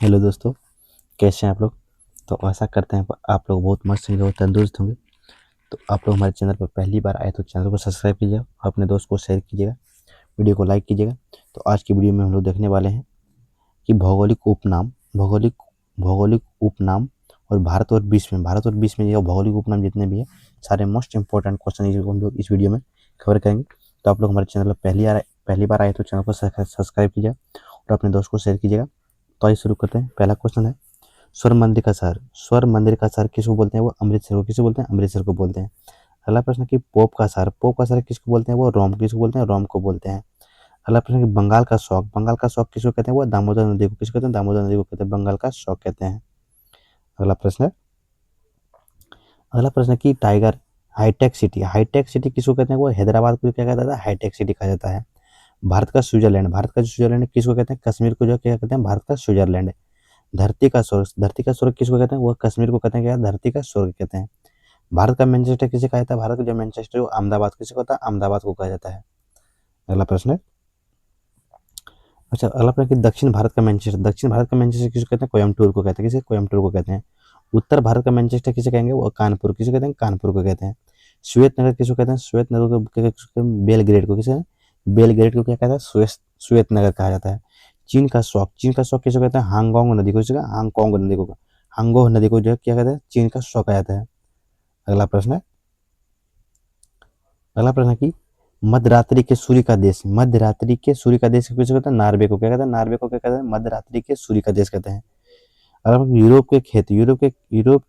Hello दोस्तों, कैसे हैं आप लोग। तो आशा करते हैं आप लोग बहुत मस्त होंगे और तंदुरुस्त होंगे। तो आप लोग हमारे चैनल पर पहली बार आए तो चैनल को सब्सक्राइब कीजिएगा और अपने दोस्त को शेयर कीजिएगा, वीडियो को लाइक कीजिएगा। तो आज की वीडियो में हम लोग देखने वाले हैं कि भौगोलिक उपनाम और भारत और विश्व में ये भौगोलिक उपनाम जितने भी हैं सारे मोस्ट इंपॉर्टेंट क्वेश्चन हम लोग इस वीडियो में कवर करेंगे। तो आप लोग हमारे चैनल पर पहली बार आए तो चैनल को सब्सक्राइब कीजिएगा और अपने दोस्त को शेयर कीजिएगा। तो आइए शुरू करते हैं। पहला क्वेश्चन है, स्वर्ण मंदिर का शहर किसको बोलते हैं? वो अमृतसर को किसको बोलते हैं? अमृतसर को बोलते हैं। अगला प्रश्न है कि पोप का शहर किसको बोलते हैं? वो रोम किसको बोलते हैं? रोम को बोलते हैं। अगला प्रश्न है कि बंगाल का शौक किसको कहते हैं? वो दामोदर नदी को किसको कहते हैं? दामोदर नदी को कहते हैं बंगाल का शौक कहते हैं। अगला प्रश्न है अगला प्रश्न है कि टाइगर हाईटेक सिटी किसको कहते हैं? वो हैदराबाद को क्या कहता है? हाईटेक सिटी कहा जाता है। भारत का जो स्विट्जरलैंड किसको कहते हैं? कश्मीर को जो क्या कहते हैं? भारत का स्विट्जरलैंड। धरती का स्वर्ग किसको कहते हैं? वो कश्मीर को कहते हैं क्या? धरती का स्वर्ग कहते हैं। भारत का मैनचेस्टर किसे कहा जाता है? भारत का जो मैनचेस्टर है वो अहमदाबाद किसे कहता है? अहमदाबाद को कहा जाता है। अगला प्रश्न है अगला प्रश्न कि दक्षिण भारत का मैनचेस्टर किसे कहते हैं? कोयम्बटूर को कहते हैं। किसे? कोयम्बटूर को कहते हैं। उत्तर भारत का मैनचेस्टर किसे कहेंगे? वो कानपुर किसे कहते हैं? कानपुर को कहते हैं। श्वेत नगर किसको कहते हैं? श्वेत नगर को बेलग्रेड को किसे? बेलग्रेड को क्या कहता है? श्वेत नगर कहा जाता है। चीन का शौक किसे कहते हैं? हांगकांग नदी को हांगो नदी को जो है क्या कहते हैं? चीन का शौक कहा जाता है। अगला प्रश्न है कि मध्यरात्रि के सूर्य का देश किसे कहते हैं? नॉर्वे को क्या कहते हैं? नॉर्वे को क्या कहते हैं? मध्यरात्रि के सूर्य का देश कहते हैं। यूरोप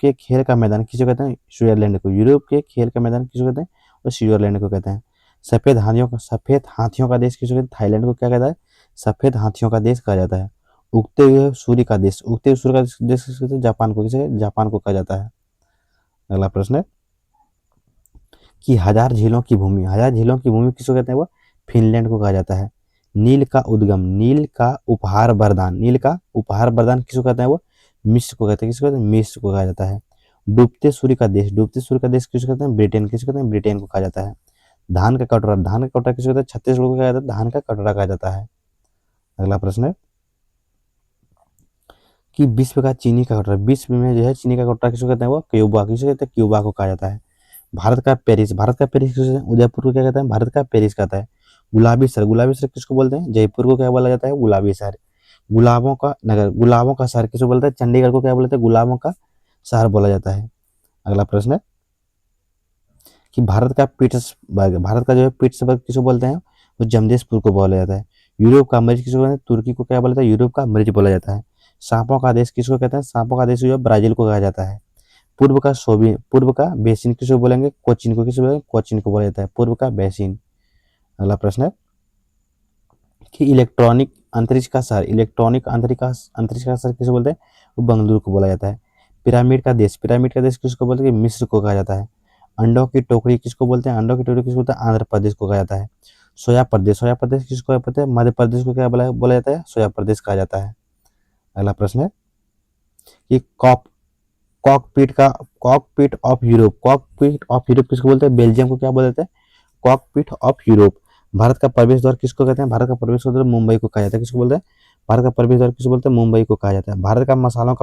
के खेल का मैदान किसे कहते हैं? स्विट्जरलैंड को। यूरोप के खेल का मैदान किसे कहते हैं? वो स्विट्जरलैंड को कहते हैं। सफेद हाथियों का देश किसे कहते हैं? थाईलैंड को क्या कहता है? सफेद हाथियों का देश कहा जाता है। उगते हुए सूर्य का देश किसे कहते हैं? जापान को कहा जाता है। अगला प्रश्न है कि हजार झीलों की भूमि किसको कहते हैं? वो फिनलैंड को कहा जाता है। नील का उपहार वरदान किसको कहते हैं? वो मिस्र को कहते हैं। किसको कहते हैं? मिस्र को कहा जाता है। डूबते सूर्य का देश किसको कहते हैं? ब्रिटेन किसको कहते हैं? ब्रिटेन को कहा जाता है। धान का कटोरा किसको कहते हैं? छत्तीसगढ़ को कहा जाता है। धान का कटोरा कहा जाता है। अगला प्रश्न है कि विश्व में जो है चीनी का कटोरा किसको कहते हैं? वो क्यूबा किसको कहते हैं? क्यूबा को कहा जाता है। भारत का पेरिस किसे उदयपुर को क्या कहता है? भारत का पेरिस कहता है। गुलाबी शहर किसको बोलते हैं? जयपुर को क्या बोला जाता है? गुलाबी शहर। गुलाबों का शहर किसको बोलते हैं? चंडीगढ़ को क्या बोलते हैं? गुलाबों का शहर बोला जाता है। अगला प्रश्न है कि भारत का जो है पिट्सबर्ग किसको बोलते हैं? वो जमशेदपुर को बोला जाता है। यूरोप का मरीज किसको बोलते हैं? तुर्की को क्या बोला जाता है? यूरोप का मरीज बोला जाता है। सांपों का देश किसको कहते हैं? सांपों का देश जो है ब्राजील को कहा जाता है। पूर्व का बेसिन किसको बोलेंगे? कोचिन को किसको बोलेंगे? कोचिन को बोला जाता है पूर्व का बेसिन। अगला प्रश्न है कि इलेक्ट्रॉनिक अंतरिक्ष का शहर किसे बोलते हैं? वो बंगलुरु को बोला जाता है। पिरामिड का देश किसको बोलते हैं? मिस्र को कहा जाता है। अंडों की टोकरी किसको बोलते हैं? आंध्र प्रदेश को कहा जाता है। सोया प्रदेश किसको बोलते हैं? मध्य प्रदेश को क्या बोला जाता है? सोया प्रदेश कहा जाता है। अगला प्रश्न है कि कॉकपिट ऑफ यूरोप किसको बोलते हैं? बेल्जियम को क्या बोलते हैं? Cockpit of Europe. भारत का प्रवेश द्वार किसको कहते हैं? भारत का प्रवेश द्वार मुंबई को कहा जाता है। किसको बोलते हैं? भारत का प्रवेश द्वार किसको बोलते हैं? मुंबई को कहा जाता है। भारत का मसालों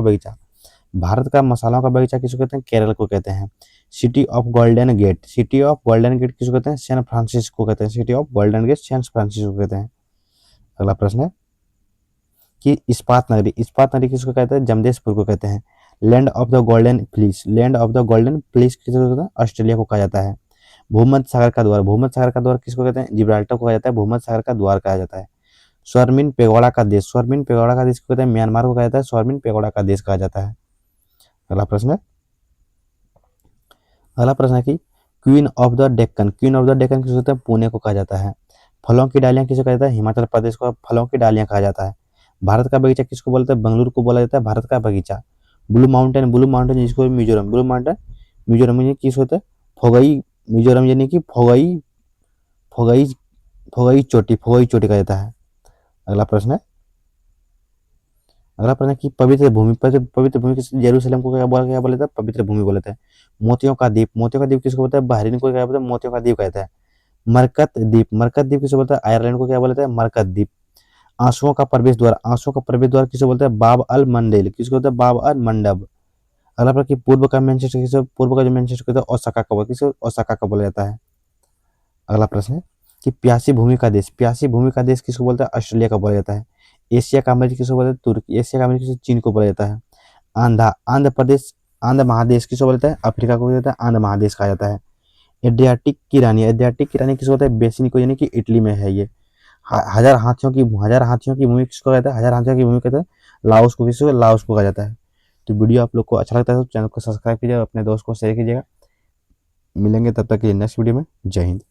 का बगीचा किसको कहते हैं? केरल को कहते हैं। सिटी ऑफ गोल्डन गेट किसको कहते हैं? सैन फ्रांसिस्को कहते हैं। City of golden gate San Francisco कहते हैं। अगला प्रश्न है कि इस्पात नगरी किसको कहते हैं? जमशेदपुर को कहते हैं। Land of the golden fleece किसको कहते हैं? ऑस्ट्रेलिया को कहा जाता है। भूमध्य सागर का द्वार किसको कहते हैं? जिब्राल्टर को कहा जाता है। भूमध्य सागर का द्वार कहा जाता है। स्वर्मिन पेगोड़ा का देश को कहते हैं? म्यांमार को कहा जाता है। स्वर्मिन पेगोड़ा का देश कहा जाता है। अगला प्रश्न है कि क्वीन ऑफ द डेक्कन किसको कहते हैं? पुणे को कहा जाता है। फलों की डालियां किसे कहा जाता है? हिमाचल प्रदेश को फलों की डालियां कहा जाता है। भारत का बगीचा किसको बोलते हैं? बंगलुरु को बोला जाता है भारत का बगीचा। ब्लू माउंटेन जिसको मिजोरम में किस होता है? फोगई मिजोरम यानी कि फोगई फोगई चोटी कहा जाता है। अगला प्रश्न है कि पवित्र भूमि किस जेरूसलम को क्या बोला जाता है? पवित्र भूमि बोला जाता है। मोतियों का द्वीप किसको बोलता है? बहरीन को क्या बोलता है? मोतियों का द्वीप कहता है। मरकत द्वीप किसको बोलता है? आयरलैंड को क्या बोला जाता है? मरकत द्वीप। आंसुओं का प्रवेश द्वार, आंसुओं का प्रवेश द्वार किसे बोलते हैं? बाब अल मंडेल, किसको बोलते हैं? बाब अल मंडब। अगला प्रश्न कि पूर्व का मैनचेस्टर किसे, पूर्व का जो मैनचेस्टर कहते हैं ओसाका का, किसे ओसाका का बोला जाता है। अगला प्रश्न है कि प्यासी भूमि का देश, प्यासी भूमि का देश किसको बोलता है? ऑस्ट्रेलिया का बोला जाता है। एशिया का अमेरिका किसको बोलते हैं? तुर्की। एशिया का अमेरिका चीन को बोला जाता है। आंध्र प्रदेश, आंध्र महादेश किसको बोलता है? अफ्रीका को बोला जाता है, आंध्र महादेश कहा जाता है। एड्रियाटिक की रानी, एड्रियाटिक की रानी किसको बोलते हैं? बेसिनिको, यानी कि इटली में है ये। हजार हाथियों की भूमि किसको कहता है? हजार हाथियों की भूमि कहते हैं लाओस को, किसको? लाओस को कहा जाता है। तो वीडियो आप लोग को अच्छा लगता है तो चैनल को सब्सक्राइब कीजिए, अपने दोस्त को शेयर कीजिएगा। मिलेंगे तब तक के लिए नेक्स्ट वीडियो में। जय हिंद।